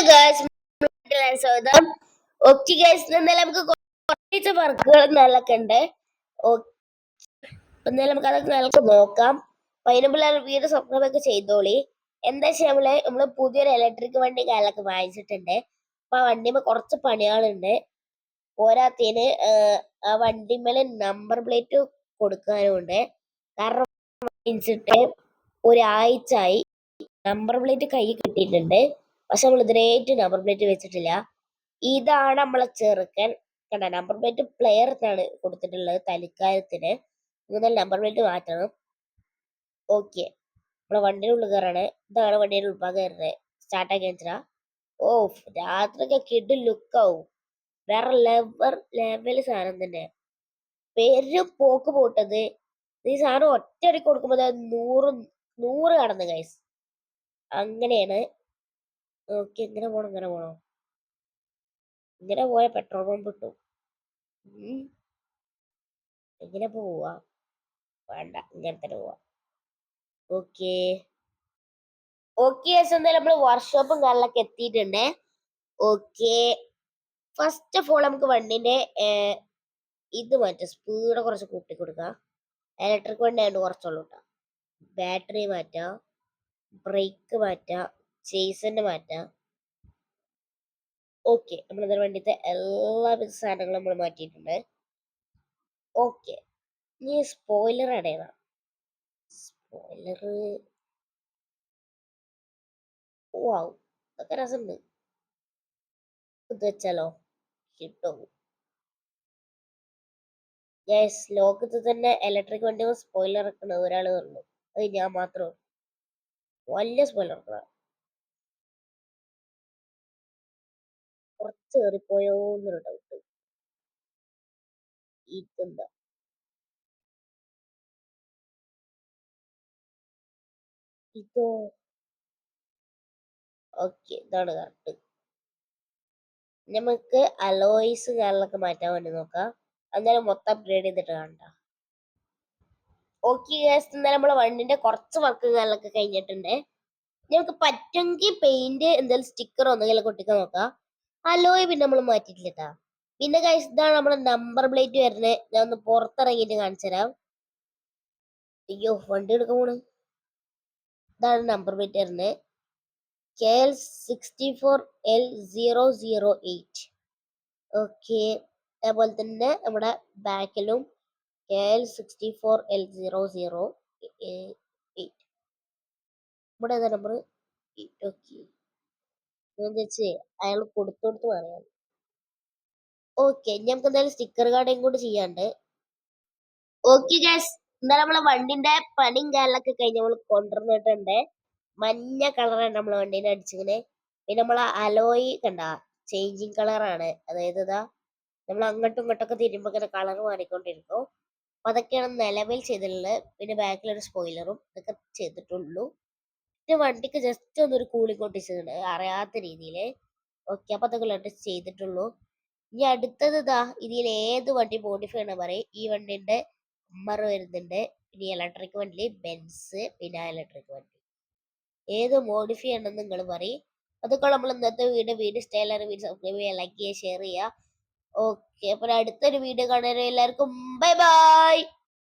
Guys സ്വാഗതം. Okay guys, എന്നാലും നമുക്ക് കുറച്ച് വർക്കുകൾ നല്ലൊക്കെ ഉണ്ട്. എന്നാലും നമുക്ക് അതൊക്കെ നല്ല നോക്കാം. അതിനുമ്പോൾ വീട് സ്വപ്നമൊക്കെ ചെയ്തോളി. എന്താ വെച്ചാൽ നമ്മള് പുതിയൊരു ഇലക്ട്രിക് വണ്ടി കാലൊക്കെ വാങ്ങിച്ചിട്ടുണ്ട്. അപ്പൊ ആ വണ്ടിമ്മ കുറച്ച് പണികളുണ്ട്. പോരാത്തതിന് ആ വണ്ടിമ്മേലെ നമ്പർ പ്ലേറ്റ് കൊടുക്കാനുണ്ട്. കാരണം വാങ്ങിച്ചിട്ട് ഒരാഴ്ചയായി. നമ്പർ പ്ലേറ്റ് കൈ കിട്ടിയിട്ടുണ്ട്, പക്ഷെ നമ്മൾ ഇതിനായിട്ട് നമ്പർ പ്ലേറ്റ് വെച്ചിട്ടില്ല. ഇതാണ് നമ്മളെ ചെറുക്കൻ. കണ്ട, നമ്പർ പ്ലേറ്റ് പ്ലെയർ എന്നാണ് കൊടുത്തിട്ടുള്ളത് തൽക്കാലത്തിന്. ഇന്നലെ നമ്പർ പ്ലേറ്റ് മാറ്റണം. ഓക്കെ, നമ്മളെ വണ്ടിയുടെ ഉള്ളിൽ കയറാണ്. ഇതാണ് വണ്ടിയുടെ ഉൾഭാഗം കയറുന്നത്. സ്റ്റാർട്ടാക്കി വെച്ചാ ഓ രാത്രിയൊക്കെ കിഡ് ലുക്കാവും. വേറെ ലെവൽ സാധനം തന്നെ. പേര് പോക്ക് പോട്ടത്. ഈ സാധനം ഒറ്റയടിക്ക് കൊടുക്കുമ്പോ 100 കടന്ന് ഗൈസ്. അങ്ങനെയാണ്. ഓക്കെ, ഇങ്ങനെ പോണം. ഇങ്ങനെ പോയ പെട്രോൾ പമ്പ് കിട്ടും. എങ്ങനെ പോവാ? വേണ്ട, ഇങ്ങനെ തന്നെ പോവാ. ഓക്കെ എന്തായാലും നമ്മള് വർക്ക്ഷോപ്പും കാര്യങ്ങളൊക്കെ എത്തിയിട്ടുണ്ട്. ഓക്കെ, ഫസ്റ്റ് ഓഫ് ഓൾ നമുക്ക് വണ്ടിന്റെ ഇത് മാറ്റാം. സ്പീഡ് കുറച്ച് കൂട്ടി കൊടുക്കാം. ഇലക്ട്രിക് വണ്ടി ആയതുകൊണ്ട് കുറച്ചുള്ളൂ കേട്ടോ. ബാറ്ററി മാറ്റാം, ബ്രേക്ക് മാറ്റാം, ചേസിന്റെ മാറ്റാം. ഓക്കെ, നമ്മളിതിന് വേണ്ടിയിട്ട് എല്ലാവിധ സാധനങ്ങളും നമ്മൾ മാറ്റിയിട്ടുണ്ട്. ഓക്കെ, ഇനി സ്പോയിലർ അടയണം. സ്പോയിലർ വാവ്, അതൊക്കെ രസമുണ്ട്. ഇത് വെച്ചാലോ കിട്ടും. യെസ്, ലോകത്ത് തന്നെ ഇലക്ട്രിക് വണ്ടി സ്പോയിലർ ഇറക്കുന്ന ഒരാൾ ഉള്ളു. അത് ഞാൻ മാത്രം. വലിയ സ്പോയിലർ ഇറക്കണം. കുറച്ച് കയറിപ്പോയോ എന്നൊരു ഡൗട്ട്. ഇതെന്താ? ഇതോ? ഓക്കെ, ഇതാണ് കറക്റ്റ്. നമുക്ക് അലോയ്സ് കാര്യങ്ങളൊക്കെ മാറ്റാൻ വേണ്ടി നോക്കാം. അന്നേരം മൊത്തം അപ്ഗ്രേഡ് ചെയ്തിട്ട് കാണണ്ട. ഓക്കെ ഗൈസ്, എന്നാലും നമ്മളെ വണ്ടിന്റെ കുറച്ച് വർക്ക് കാര്യങ്ങളൊക്കെ കഴിഞ്ഞിട്ടുണ്ട്. നമുക്ക് പറ്റുമെങ്കിൽ പെയിന്റ് എന്തെങ്കിലും സ്റ്റിക്കർ ഒന്നെങ്കിലും ഒട്ടിക്കാൻ നോക്കാം. അലോയ് പിന്നെ നമ്മൾ മാറ്റിയിട്ടില്ല. പിന്നെ ഗൈസ്, ഇതാണ് നമ്മുടെ നമ്പർ പ്ലേറ്റ് വരുന്നത്. ഞാൻ ഒന്ന് പുറത്തിറങ്ങിയിട്ട് കാണിച്ചു തരാം. അയ്യോ, വണ്ടി എടുക്കാൻ പോണ്. ഇതാണ് നമ്പർ പ്ലേറ്റ് വരുന്നത്. KL64L008. ഓക്കെ, അതേപോലെ തന്നെ നമ്മുടെ ബാക്കിലും KL64L008. ഇവിടെ ഏതാ നമ്പർ? ഓക്കെ, അയാൾ കൊടുത്തു പറയാം. ഓക്കെ, നമുക്ക് എന്തായാലും സ്റ്റിക്കർ കാർഡും കൂടി ചെയ്യാണ്ട്. ഓക്കെ ഗൈസ്, എന്തായാലും നമ്മളെ വണ്ടിന്റെ പണിയും കാര്യങ്ങളൊക്കെ കഴിഞ്ഞ് നമ്മൾ കൊണ്ടുവന്നിട്ടുണ്ട്. മഞ്ഞ കളറാണ് നമ്മളെ വണ്ടീനെ അടിച്ചിങ്ങനെ. പിന്നെ നമ്മളെ അലോയ് കണ്ട ചേഞ്ചിങ് കളറാണ്. അതായത് ഇതാ നമ്മൾ അങ്ങോട്ടും ഇങ്ങോട്ടൊക്കെ തിരുമ്പോ ഇങ്ങനെ കളർ മാറിക്കൊണ്ടിരിക്കും. അപ്പൊ അതൊക്കെയാണ് നിലവിൽ ചെയ്തിട്ടുള്ളത്. പിന്നെ ബാക്കിലൊരു സ്പോയിലറും ഇതൊക്കെ ചെയ്തിട്ടുള്ളൂ. പിന്നെ വണ്ടിക്ക് ജസ്റ്റ് ഒന്നൊരു കൂളിംഗ് ഒട്ടിച്ചിട്ടുണ്ട് അറിയാത്ത രീതിയിൽ. ഓക്കെ, അപ്പൊ അതൊക്കെ ചെയ്തിട്ടുള്ളൂ. ഇനി അടുത്തത് ഇതാ, ഇതിൽ ഏത് വണ്ടി മോഡിഫൈ ചെയ്യണം പറയും. ഈ വണ്ടിന്റെ നമ്പർ വരുന്നുണ്ട്. പിന്നെ ഇലക്ട്രിക് വണ്ടി ബെൻസ്, പിന്നെ ഇലക്ട്രിക് വണ്ടി ഏത് മോഡിഫൈ ചെയ്യണമെന്ന് നിങ്ങൾ പറയും. അതൊക്കെ നമ്മൾ ഇന്നത്തെ വീഡിയോ സ്റ്റൈലർ വീഡിയോ സബ്സ്ക്രൈബ് ചെയ്യുക, ലൈക്ക് ചെയ്യുക, ഷെയർ ചെയ്യുക. ഓക്കെ, അപ്പോൾ അടുത്തൊരു വീഡിയോ കാണാൻ എല്ലാവർക്കും ബൈ ബൈ.